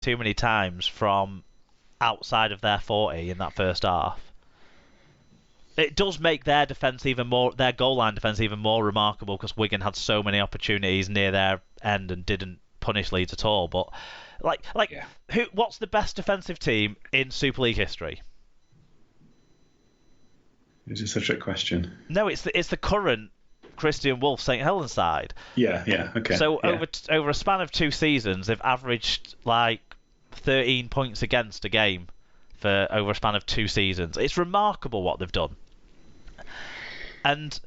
too many times from outside of their 40 in that first half. It does make their goal line defence even more remarkable because Wigan had so many opportunities near their end and didn't punish Leeds at all. But Yeah. what's the best defensive team in Super League history? Is this a trick question? No, it's the current Christian Wolff St Helens side. Yeah, okay. So yeah. over a span of 2 seasons, they've averaged like 13 points against a game for over a span of 2 seasons. It's remarkable what they've done. And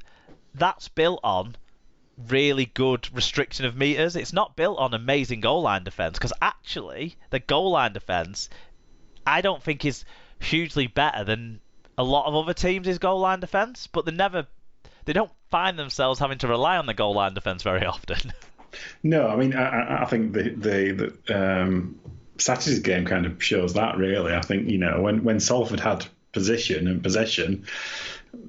that's built on really good restriction of meters. It's not built on amazing goal line defence, because actually the goal line defence I don't think is hugely better than a lot of other teams' goal line defence, but they don't find themselves having to rely on the goal line defence very often. No, I mean, I think the Saturday's game kind of shows that, really. I think, when Salford had position and possession,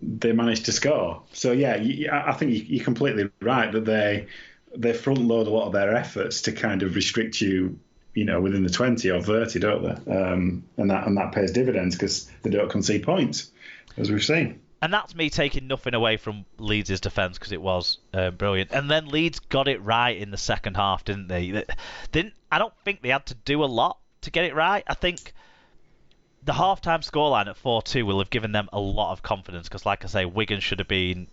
they managed to score. So, yeah, I think you're completely right that they front load a lot of their efforts to kind of restrict you, within the 20 or 30, don't they? And that pays dividends because they don't concede points, as we've seen. And that's me taking nothing away from Leeds' defence, because it was brilliant. And then Leeds got it right in the second half, didn't they? I don't think they had to do a lot to get it right. I think the half-time scoreline at 4-2 will have given them a lot of confidence, because, like I say, Wigan should have been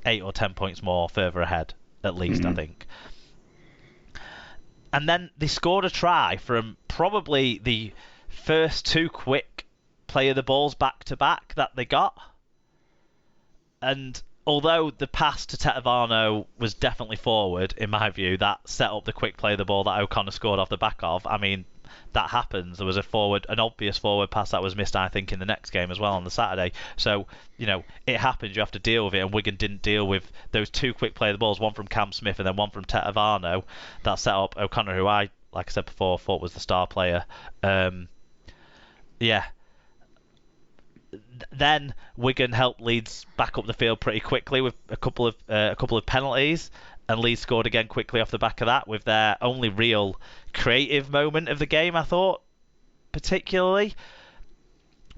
8 or 10 points more further ahead, at least, I think. And then they scored a try from probably the first 2 quick play of the balls back-to-back that they got. And although the pass to Tetevano was definitely forward, in my view, that set up the quick play of the ball that O'Connor scored off the back of. I mean, that happens. There was an obvious forward pass that was missed, I think, in the next game as well on the Saturday. So, it happens. You have to deal with it, and Wigan didn't deal with those 2 quick play of the balls, one from Cam Smith and then one from Tetevano, that set up O'Connor, who I, like I said before, thought was the star player. Then Wigan helped Leeds back up the field pretty quickly with a couple of penalties, and Leeds scored again quickly off the back of that with their only real creative moment of the game, I thought, particularly.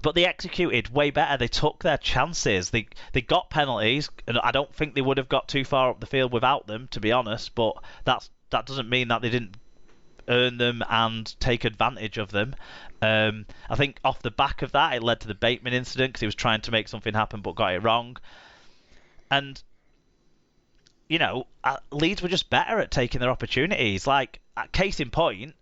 But they executed way better. They took their chances. They got penalties, and I don't think they would have got too far up the field without them, to be honest. But that doesn't mean that they didn't earn them and take advantage of them. I think off the back of that, it led to the Bateman incident, because he was trying to make something happen but got it wrong. And, Leeds were just better at taking their opportunities. Like, case in point,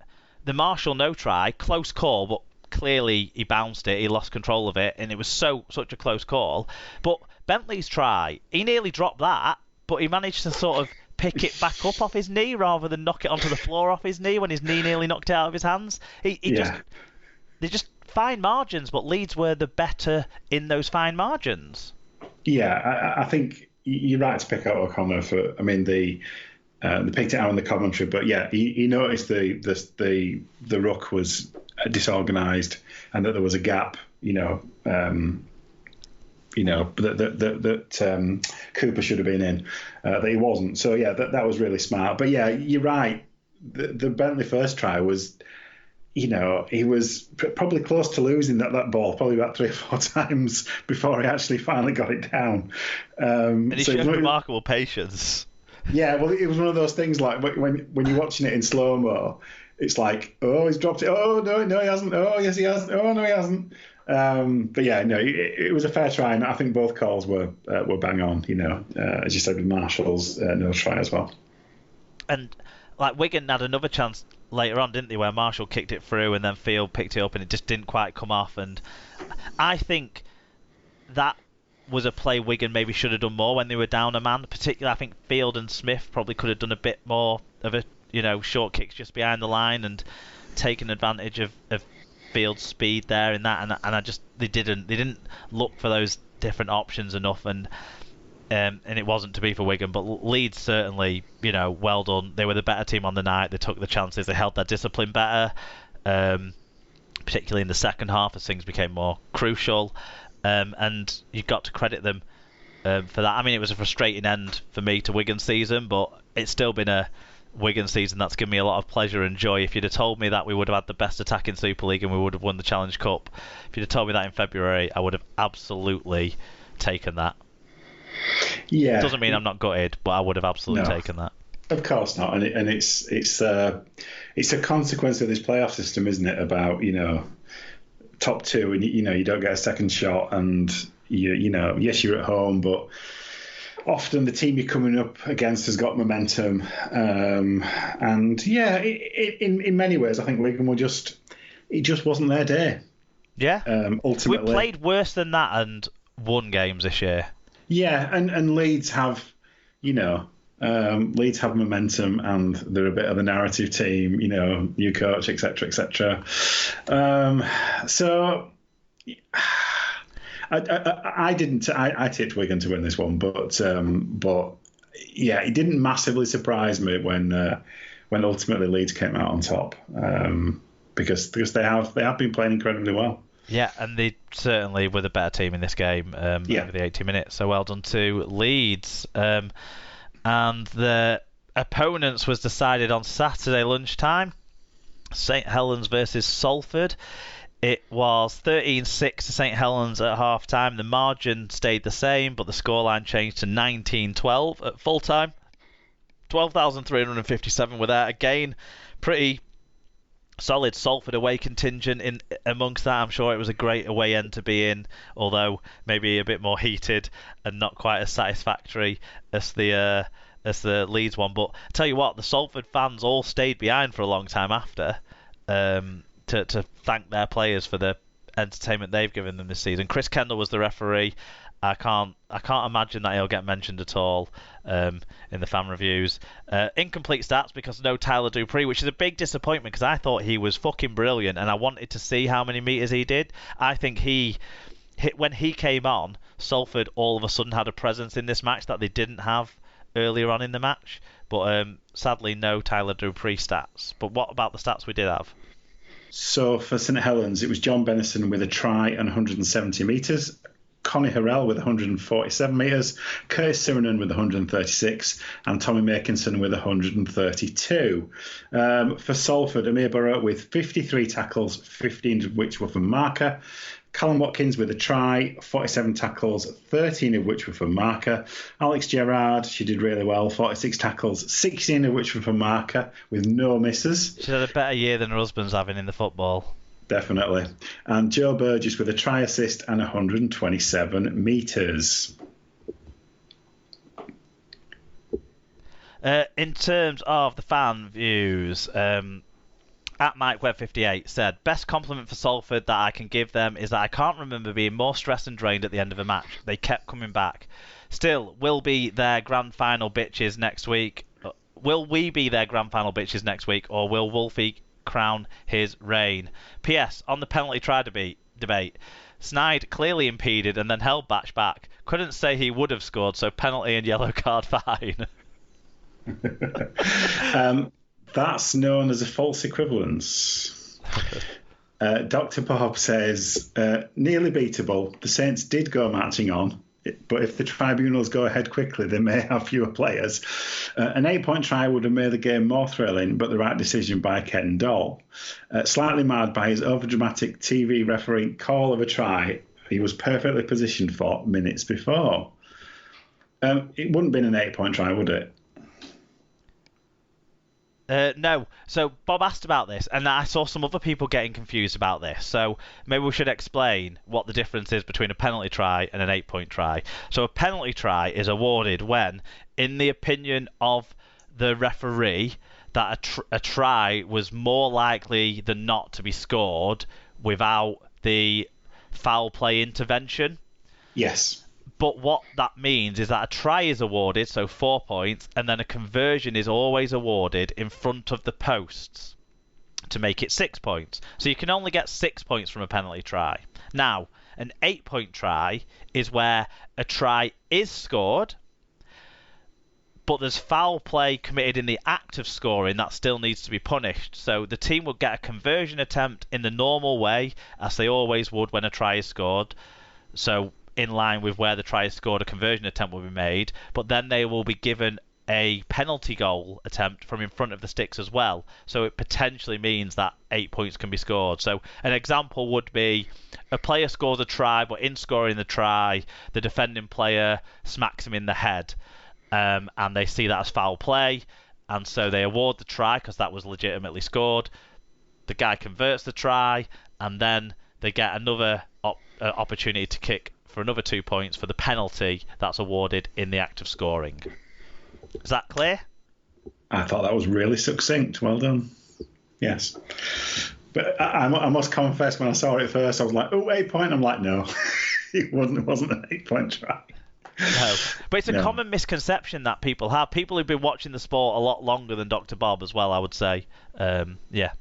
the Marshall no try, close call, but clearly he bounced it, he lost control of it, and it was such a close call. But Bentley's try, he nearly dropped that, but he managed to sort of pick it back up off his knee rather than knock it onto the floor off his knee when his knee nearly knocked it out of his hands. They're just fine margins, but Leeds were the better in those fine margins. Yeah, I think you're right to pick out O'Connor for. I mean, they picked it out in the commentary, but yeah, he noticed the ruck was disorganised and that there was a gap. That Cooper should have been in, that he wasn't. So yeah, that was really smart. But yeah, you're right. The Bentley first try was, he was probably close to losing that ball, probably about 3 or 4 times before he actually finally got it down. And he showed remarkable patience. Yeah, well, it was one of those things like when you're watching it in slow mo, it's like, oh, he's dropped it. Oh no, he hasn't. Oh yes, he has. Oh no, he hasn't. But yeah, no, it was a fair try, and I think both calls were bang on. As you said, with Marshall's no try as well. And like Wigan had another chance later on, didn't they, where Marshall kicked it through and then Field picked it up and it just didn't quite come off. And I think that was a play Wigan maybe should have done more when they were down a man. Particularly, I think Field and Smith probably could have done a bit more of a short kicks just behind the line and taken advantage of Field's speed there in that. And they didn't look for those different options enough. And it wasn't to be for Wigan, but Leeds certainly, well done. They were the better team on the night. They took the chances. They held their discipline better, particularly in the second half as things became more crucial. And you've got to credit them for that. I mean, it was a frustrating end for me to Wigan's season, but it's still been a Wigan season that's given me a lot of pleasure and joy. If you'd have told me that we would have had the best attack in Super League and we would have won the Challenge Cup, if you'd have told me that in February, I would have absolutely taken that. Yeah. Doesn't mean I'm not gutted, but I would have absolutely taken that. Of course not, and it's a consequence of this playoff system, isn't it? About top two, and you don't get a second shot, and yes, you're at home, but often the team you're coming up against has got momentum, and yeah, in many ways, I think Wigan it just wasn't their day. Yeah, ultimately, we played worse than that and won games this year. Yeah, and Leeds have, Leeds have momentum, and they're a bit of a narrative team, new coach, etc., etc. So I didn't. I tipped Wigan to win this one, but yeah, it didn't massively surprise me when ultimately Leeds came out on top, because they have been playing incredibly well. Yeah, and they certainly were the better team in this game over the 80 minutes. So well done to Leeds. And the opponents was decided on Saturday lunchtime. St Helens versus Salford. It was 13-6 to St Helens at half-time. The margin stayed the same, but the scoreline changed to 19-12 at full-time. 12,357 were there. Again, pretty solid Salford away contingent in amongst that. I'm sure it was a great away end to be in, although maybe a bit more heated and not quite as satisfactory as the Leeds one. But I tell you what, the Salford fans all stayed behind for a long time after to thank their players for the entertainment they've given them this season. Chris Kendall was the referee. I can't imagine that he'll get mentioned at all in the fan reviews. Incomplete stats because no Tyler Dupree, which is a big disappointment because I thought he was fucking brilliant and I wanted to see how many metres he did. I think when he came on, Salford all of a sudden had a presence in this match that they didn't have earlier on in the match. But sadly, no Tyler Dupree stats. But what about the stats we did have? So for St Helens, it was John Bennison with a try and 170 metres. Connie Harrell with 147 metres, Curtis Simonon with 136, and Tommy Makinson with 132. For Salford, Amir Burrow with 53 tackles, 15 of which were from marker. Callum Watkins with a try, 47 tackles, 13 of which were from marker. Alex Gerrard, she did really well, 46 tackles, 16 of which were from marker, with no misses. She's had a better year than her husband's having in the football. Definitely. And Joe Burgess with a try assist and 127 metres. In terms of the fan views, at MikeWeb58 said, best compliment for Salford that I can give them is that I can't remember being more stressed and drained at the end of a match. They kept coming back. Still, will be their grand final bitches next week. Will we be their grand final bitches next week, or will Wolfie crown his reign? P.S. On the penalty try debate, Snide clearly impeded and then held back. Couldn't say he would have scored, so penalty and yellow card fine. That's known as a false equivalence. Dr. Bob says, nearly beatable. The Saints did go marching on, but if the tribunals go ahead quickly, they may have fewer players. An 8-point try would have made the game more thrilling, but the right decision by Ken Doll. Slightly marred by his overdramatic TV referee call of a try he was perfectly positioned for minutes before. It wouldn't have been an 8-point try, would it? No. So Bob asked about this, and I saw some other people getting confused about this. So maybe we should explain what the difference is between a penalty try and an 8-point try. So a penalty try is awarded when, in the opinion of the referee, that a try was more likely than not to be scored without the foul play intervention. Yes. But what that means is that a try is awarded, so 4 points, and then a conversion is always awarded in front of the posts to make it 6 points. So you can only get 6 points from a penalty try. Now, an 8-point try is where a try is scored, but there's foul play committed in the act of scoring that still needs to be punished. So the team will get a conversion attempt in the normal way, as they always would when a try is scored. So in line with where the try is scored, a conversion attempt will be made, but then they will be given a penalty goal attempt from in front of the sticks as well. So it potentially means that 8 points can be scored. So an example would be a player scores a try, but in scoring the try, the defending player smacks him in the head, and they see that as foul play, and so they award the try because that was legitimately scored. The guy converts the try, and then they get another opportunity to kick for another 2 points for the penalty that's awarded in the act of scoring. Is that clear? I thought that was really succinct. Well done. Yes. But I must confess, when I saw it first, I was like, oh, 8 point. I'm like, no, it wasn't an 8 point try. No. But it's a common misconception that people have. People who've been watching the sport a lot longer than Dr. Bob as well, I would say. Yeah.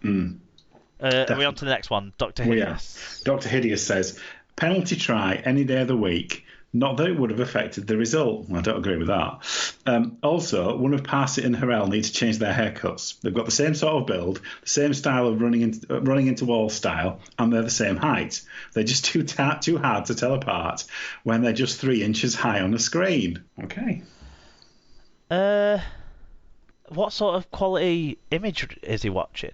Are we on to the next one? Dr. Hideous. Yeah. Dr. Hideous says, penalty try any day of the week. Not that it would have affected the result. I don't agree with that. Also, one of Parsit and Harrell need to change their haircuts. They've got the same sort of build, the same style of running into wall style, and they're the same height. They're just too hard to tell apart when they're just 3 inches high on the screen. Okay. What sort of quality image is he watching?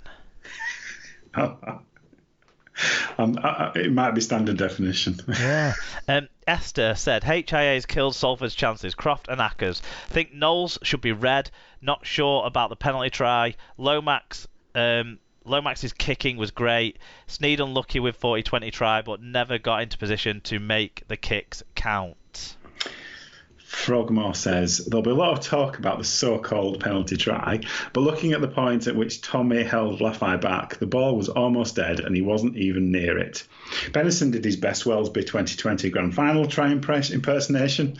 It might be standard definition. Yeah. Esther said, HIA's killed Salford's chances. Croft and Ackers. Think Knowles should be red. Not sure about the penalty try. Lomax's kicking was great. Sneed unlucky with 40-20 try, but never got into position to make the kicks count. Frogmore says, there'll be a lot of talk about the so-called penalty try, but looking at the point at which Tommy held Laffey back, the ball was almost dead and he wasn't even near it. Benison did his best Wellesby 2020 Grand Final try impersonation.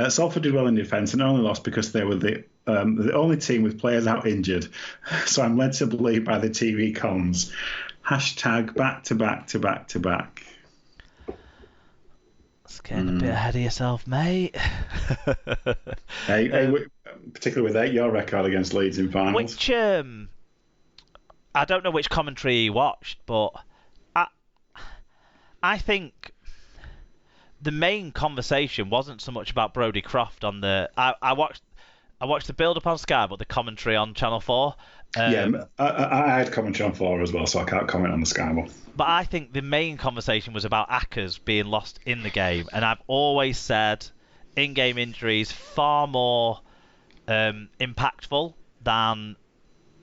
Salford did well in defence and only lost because they were the only team with players out injured. So I'm led to believe by the TV comms. # back to back to back to back. It's getting a bit ahead of yourself, mate. Hey, particularly with your record against Leeds in finals. Which I don't know which commentary he watched, but I think the main conversation wasn't so much about Brodie Croft on the. I watched the build up on Sky, but the commentary on Channel 4. I had commentary on 4 as well, so I can't comment on the Sky one. But I think the main conversation was about Ackers being lost in the game, and I've always said in-game injuries far more impactful than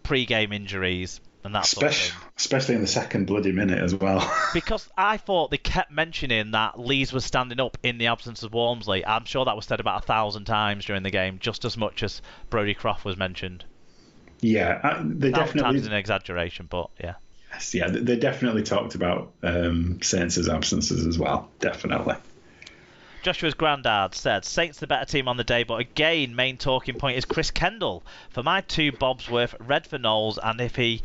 pre-game injuries, and that sort of thing. Especially in the second bloody minute as well. Because I thought they kept mentioning that Lees was standing up in the absence of Walmsley. I'm sure that was said about 1,000 times during the game, just as much as Brodie Croft was mentioned. Yeah, they definitely. Times an exaggeration, but yeah. Yeah, they definitely talked about Saints' absences as well. Definitely. Joshua's granddad said, Saints the better team on the day, but again, main talking point is Chris Kendall. For my 2 bobs worth, red for Knowles, and if he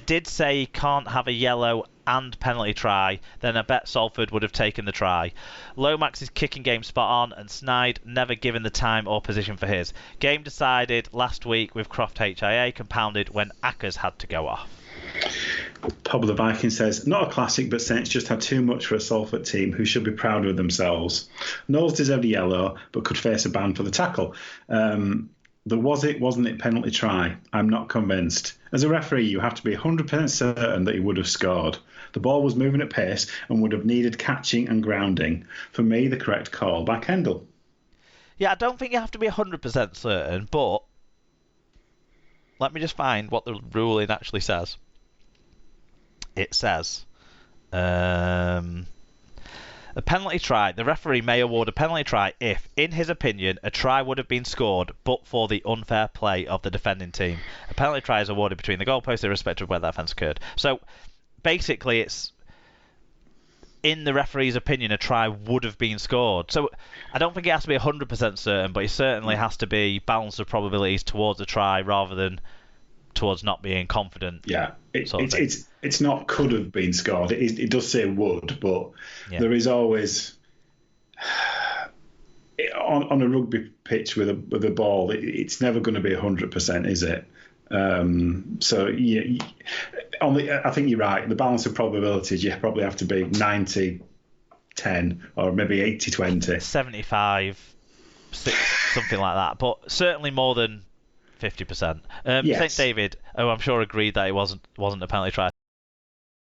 did say he can't have a yellow and penalty try, then I bet Salford would have taken the try. Lomax's kicking game spot on, and Sneyd never given the time or position for his. Game decided last week with Croft HIA, compounded when Ackers had to go off. Pub the Viking says, not a classic, but Saints just had too much for a Salford team who should be proud of themselves. Knowles deserved a yellow, but could face a ban for the tackle. Wasn't it penalty try? I'm not convinced. As a referee, you have to be 100% certain that he would have scored. The ball was moving at pace and would have needed catching and grounding. For me, the correct call by Kendall. Yeah, I don't think you have to be 100% certain, but let me just find what the ruling actually says. It says, a penalty try. The referee may award a penalty try if, in his opinion, a try would have been scored but for the unfair play of the defending team. A penalty try is awarded between the goalposts irrespective of where that offence occurred. So, basically, it's in the referee's opinion, a try would have been scored. So, I don't think it has to be 100% certain, but it certainly has to be balance of probabilities towards a try rather than towards not being confident. Yeah, it's not could have been scored. It does say would, but there is always on a rugby pitch with a ball. It's never going to be 100%, is it? So yeah, I think you're right. The balance of probabilities, you probably have to be 90-10 or maybe 80-20. 75-6. something like that. But certainly more than 50%. Yes. St. David, I'm sure agreed that it wasn't a penalty try.